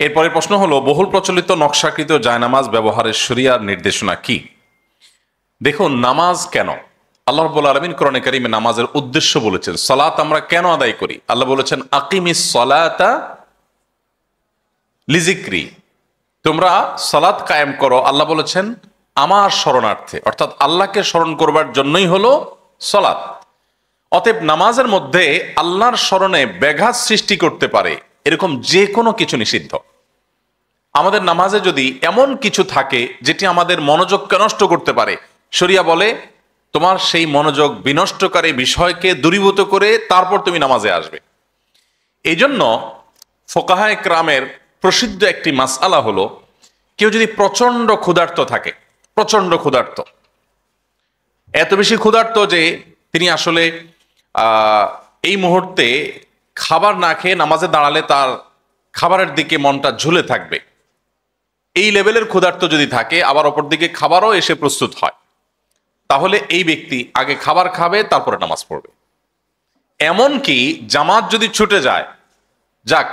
এরপরের প্রশ্ন হলো, বহুল প্রচলিত নকশাকৃত জায়নামাজ ব্যবহারের শরিয়ার নির্দেশনা কি? দেখুন, নামাজ কেন? আল্লাহ রাব্বুল আলামিন কোরআনে কারিমে নামাজের উদ্দেশ্য বলেছেন। সালাত আমরা কেন আদায় করি? আল্লাহ বলেছেন, আকিমিস সালাতা লিজিক্রি, তোমরা সালাত কায়েম করো। আল্লাহ বলেছেন আমার স্মরণার্থে, অর্থাৎ আল্লাহকে স্মরণ করবার জন্যই হলো সালাত। অতএব নামাজের মধ্যে আল্লাহর স্মরণে ব্যাঘাত সৃষ্টি করতে পারে এরকম যে কোনো কিছু নিষিদ্ধ। আমাদের নামাজে যদি এমন কিছু থাকে যেটি আমাদের মনোযোগকে নষ্ট করতে পারে, শরিয়া বলে তোমার সেই মনোযোগ বিনষ্টকারী বিষয়কে দূরীভূত করে তারপর তুমি নামাজে আসবে। এই জন্য ফোকাহায়ে কেরামের প্রসিদ্ধ একটি মাসআলা হলো, কেউ যদি প্রচন্ড ক্ষুধার্ত থাকে, প্রচন্ড ক্ষুধার্ত, এত বেশি ক্ষুধার্ত যে তিনি আসলে এই মুহূর্তে খাবার না খেয়ে নামাজে দাঁড়ালে তার খাবারের দিকে মনটা ঝুলে থাকবে, এই লেভেলের ক্ষুধার্ত যদি থাকে, আবার অপরদিকে খাবারও এসে প্রস্তুত হয়, তাহলে এই ব্যক্তি আগে খাবার খাবে, তারপরে নামাজ পড়বে। এমনকি জামাত যদি ছুটে যায়, যাক,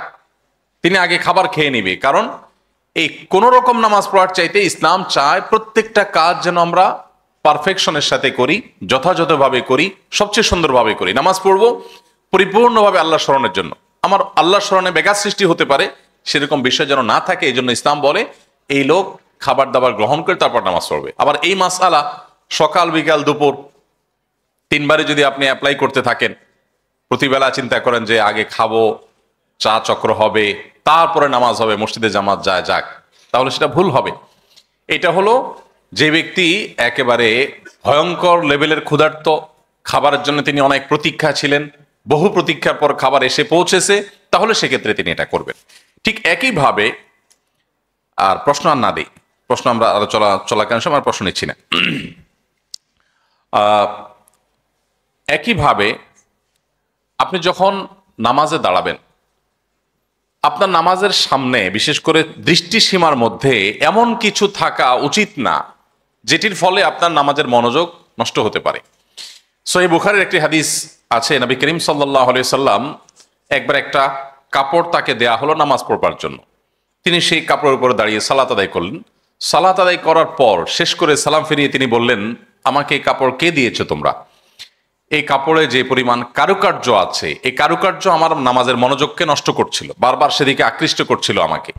তিনি আগে খাবার খেয়ে নিবে। কারণ এই কোন রকম নামাজ পড়ার চাইতে ইসলাম চায় প্রত্যেকটা কাজ যেন আমরা পারফেকশনের সাথে করি, যথাযথভাবে করি, সবচেয়ে সুন্দরভাবে করি। নামাজ পড়বো পরিপূর্ণভাবে আল্লাহ স্মরণের জন্য, আমার আল্লাহ স্মরণে ব্যাঘাত সৃষ্টি হতে পারে সেরকম বিষয় যেন না থাকে। এই জন্য ইসলাম বলে এই লোক খাবার দাবার গ্রহণ করে তারপর নামাজ পড়বে। আবার এই মাসআলা সকাল বিকাল দুপুর তিনবারে যদি আপনি অ্যাপ্লাই করতে থাকেন, প্রতিবেলা চিন্তা করেন যে আগে খাবো, চা চক্র হবে, তারপরে নামাজ হবে, মসজিদে জামাত যায়, যাক, তাহলে সেটা ভুল হবে। এটা হলো যে ব্যক্তি একেবারে ভয়ঙ্কর লেভেলের ক্ষুধার্ত, খাবারের জন্য তিনি অনেক প্রতীক্ষা ছিলেন, বহু প্রতীক্ষার পর খাবার এসে পৌঁছেছে, তাহলে সেক্ষেত্রে তিনি এটা করবেন। ঠিক একইভাবে, আর প্রশ্ন আর না দিই, প্রশ্ন আমরা আলোচনা চলাকালীন সময় প্রশ্ন নিচ্ছি না। একইভাবে আপনি যখন নামাজে দাঁড়াবেন, আপনার নামাজের সামনে বিশেষ করে দৃষ্টিসীমার মধ্যে এমন কিছু থাকা উচিত না যেটির ফলে আপনার নামাজের মনোযোগ নষ্ট হতে পারে। সহিহ বুখারীর একটি হাদিস আছে, নবী করিম সাল্লাল্লাহু আলাইহি সাল্লাম একবার একটা কাপড় তাকে দেয়া হলো নামাজ পড়বার জন্য। তিনি সেই কাপড়ের উপরে দাঁড়িয়ে সালাত আদায় করলেন। সালাত আদায় করার পর শেষ করে সালাম ফিরিয়ে তিনি বললেন, আমাকে এই কাপড় কে দিয়েছো তোমরা? এই কাপড়ে যে পরিমাণ কারুকার্য আছে, এই কারুকার্য আমার নামাজের মনোযোগকে নষ্ট করছিল, বারবার সেদিকে আকৃষ্ট করছিল আমাকে।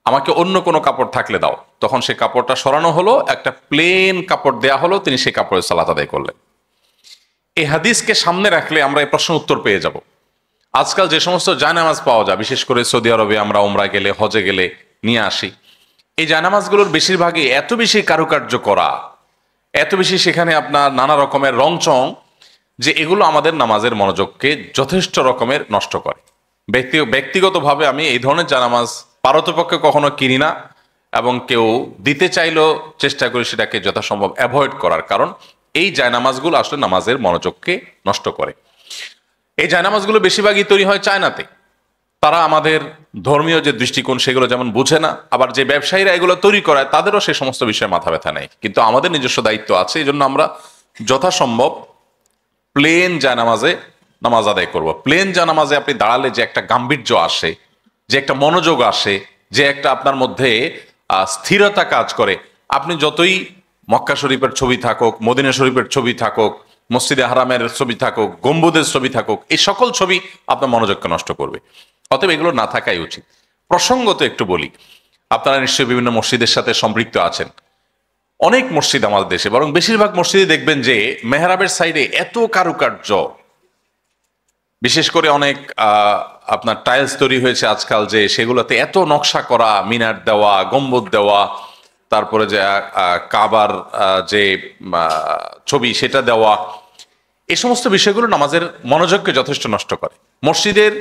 আমাকে অন্য কোনো কাপড় থাকলে দাও। তখন সে কাপড়টা সরানো হলো, একটা প্লেন কাপড় দেয়া হলো, তিনি সেই কাপড়ে সালাত আদায় করলেন। এই হাদিসকে সামনে রাখলে আমরা এই প্রশ্ন উত্তর পেয়ে যাব। আজকাল যে সমস্ত জায়নামাজ পাওয়া যায়, বিশেষ করে সৌদি আরবে আমরা উমরা গেলে, হজে গেলে নিয়ে আসি, এই জায়নামাজগুলোর বেশিরভাগই এত বেশি কারুকার্য করা, এত বেশি সেখানে আপনার নানা রকমের রংচং, যে এগুলো আমাদের নামাজের মনোযোগকে যথেষ্ট রকমের নষ্ট করে। ব্যক্তিগতভাবে আমি এই ধরনের জায়নামাজ পারতপক্ষে কখনো কিনি না, এবং কেউ দিতে চাইলেও চেষ্টা করি সেটাকে যথাসম্ভব অ্যাভয়েড করার। কারণ এই জায়নামাজগুলো আসলে নামাজের মনোযোগকে নষ্ট করে। এই জায়নামাজগুলো বেশিরভাগই তৈরি হয় চায়নাতে। তারা আমাদের ধর্মীয় যে দৃষ্টিকোণ সেগুলো যেমন বুঝে না, আবার যে ব্যবসায়ীরা এগুলো তৈরি করায় তাদেরও সে সমস্ত বিষয়ে মাথা ব্যথা নেই। কিন্তু আমাদের নিজস্ব দায়িত্ব আছে, এই জন্য আমরা যথাসম্ভব প্লেন জায়নামাজে নামাজ আদায় করব। প্লেন জায়নামাজে আপনি দাঁড়ালে যে একটা গাম্ভীর্য আসে, যে একটা মনোযোগ আসে, যে একটা আপনার মধ্যে স্থিরতা কাজ করে, আপনি যতই মক্কা শরীফের ছবি থাকুক, মদিনা শরীফের ছবি থাকুক, মসজিদে হারামের ছবি থাকুক, গম্বুজের ছবি থাকুক, এই সকল ছবি আপনার মনোযোগকে নষ্ট করবে। অতএব এগুলো না থাকাই উচিত। প্রসঙ্গত একটু বলি, আপনারা নিশ্চয়ই বিভিন্ন মসজিদের সাথে সম্পৃক্ত আছেন। অনেক মসজিদ আমাদের দেশে, বরং বেশিরভাগ মসজিদে দেখবেন যে মেহরাবের সাইডে এত কারুকার্য, বিশেষ করে অনেক আপনার টাইলস তৈরি হয়েছে আজকাল, যে সেগুলোতে এত নকশা করা, মিনার দেওয়া, গম্বুজ দেওয়া, তারপরে যে কাবার যে ছবি সেটা দেওয়া, এই সমস্ত বিষয়গুলো নামাজের মনোযোগকে যথেষ্ট নষ্ট করে। মসজিদের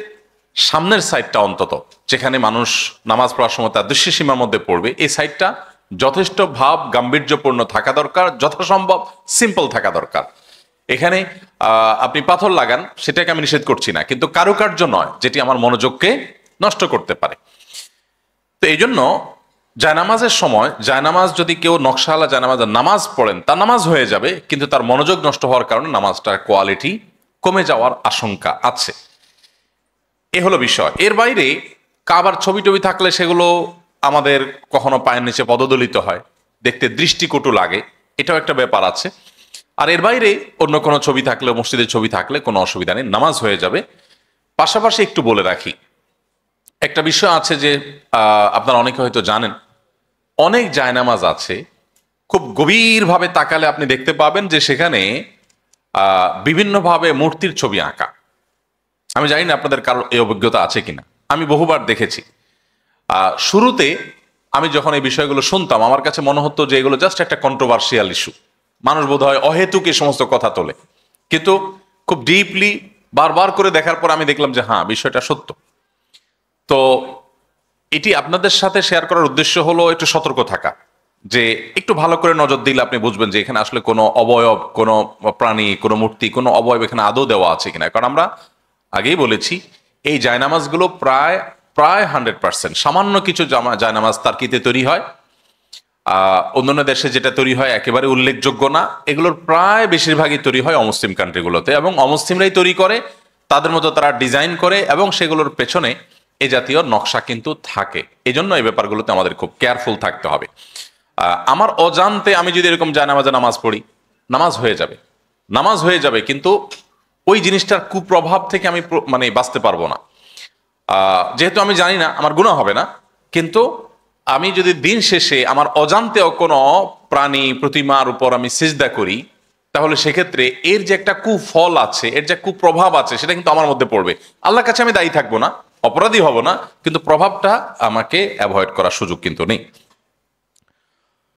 সামনের সাইডটা অন্তত, যেখানে মানুষ নামাজ পড়ার সময় তার দৃশ্যসীমার মধ্যে পড়বে, এই সাইডটা যথেষ্ট ভাব গাম্ভীর্যপূর্ণ থাকা দরকার, যথাসম্ভব সিম্পল থাকা দরকার। এখানে আপনি পাথর লাগান, সেটাকে আমি নিষেধ করছি না, কিন্তু কারুকার্য নয় যেটি আমার মনোযোগকে নষ্ট করতে পারে। তো এই জন্য জায়নামাজের সময়, জায়নামাজ যদি কেউ নকশাওয়ালা জায়নামাজে নামাজ পড়েন, তার নামাজ হয়ে যাবে, কিন্তু তার মনোযোগ নষ্ট হওয়ার কারণে নামাজটার কোয়ালিটি কমে যাওয়ার আশঙ্কা আছে। এ হলো বিষয়। এর বাইরে কাবার ছবি টবি থাকলে সেগুলো আমাদের কখনো পায়ের নিচে পদদলিত হয়, দেখতে দৃষ্টিকটু লাগে, এটাও একটা ব্যাপার আছে। আর এর বাইরে অন্য কোনো ছবি থাকলে, মসজিদের ছবি থাকলে কোনো অসুবিধা নেই, নামাজ হয়ে যাবে। পাশাপাশি একটু বলে রাখি, একটা বিষয় আছে যে আপনারা অনেকে হয়তো জানেন, অনেক জায়নামাজ আছে খুব গভীরভাবে তাকালে আপনি দেখতে পাবেন যে সেখানে বিভিন্নভাবে মূর্তির ছবি আঁকা। আমি জানি না আপনাদের কারো এই অভিজ্ঞতা আছে কিনা, আমি বহুবার দেখেছি। শুরুতে আমি যখন এই বিষয়গুলো শুনতাম আমার কাছে মনে হতো যে এগুলো জাস্ট একটা কন্ট্রোভার্সিয়াল ইস্যু, মানুষ বোধ হয় অহেতুক এই সমস্ত কথা তোলে। কিন্তু খুব ডিপলি বারবার করে দেখার পর আমি দেখলাম যে হ্যাঁ, বিষয়টা সত্য। তো এটি আপনাদের সাথে শেয়ার করার উদ্দেশ্য হলো একটু সতর্ক থাকা, যে একটু ভালো করে নজর দিলে আপনি বুঝবেন যে এখানে আসলে কোনো অবয়ব, কোনো প্রাণী, কোনো মূর্তি, কোনো অবয়ব এখানে আদৌ দেওয়া আছে কিনা। কারণ আমরা আগেই বলেছি এই জায়নামাজগুলো প্রায় প্রায় 100%, সামান্য কিছু জায়নামাজ তার্কিতে তৈরি হয়, অন্যান্য দেশে যেটা তৈরি হয় একেবারে উল্লেখযোগ্য না। এগুলোর প্রায় বেশিরভাগই তৈরি হয় অমুসলিম কান্ট্রিগুলোতে, এবং অমুসলিমরাই তৈরি করে, তাদের মতো তারা ডিজাইন করে, এবং সেগুলোর পেছনে এ জাতীয় নকশা কিন্তু থাকে। এই জন্য এই ব্যাপারগুলোতে আমাদের খুব কেয়ারফুল থাকতে হবে। আমার অজান্তে আমি যদি এরকম জায়নামাজে নামাজ পড়ি, নামাজ হয়ে যাবে, নামাজ হয়ে যাবে, কিন্তু ওই জিনিসটার কুপ্রভাব থেকে আমি মানে বাঁচতে পারবো না। যেহেতু আমি জানি না, আমার গুনাহ হবে না, কিন্তু আমি যদি দিন শেষে আমার অজান্তেও কোনো প্রাণী প্রতিমার উপর আমি সিজদা করি, তাহলে সেক্ষেত্রে এর যে একটা কুফল আছে, এর যে কুপ্রভাব আছে, সেটা কিন্তু আমার মধ্যে পড়বে। আল্লাহর কাছে আমি দায়ী থাকবো না, অপরাধী হব না, কিন্তু প্রভাবটা আমাকে অ্যাভয়েড করার সুযোগ কিন্তু নেই।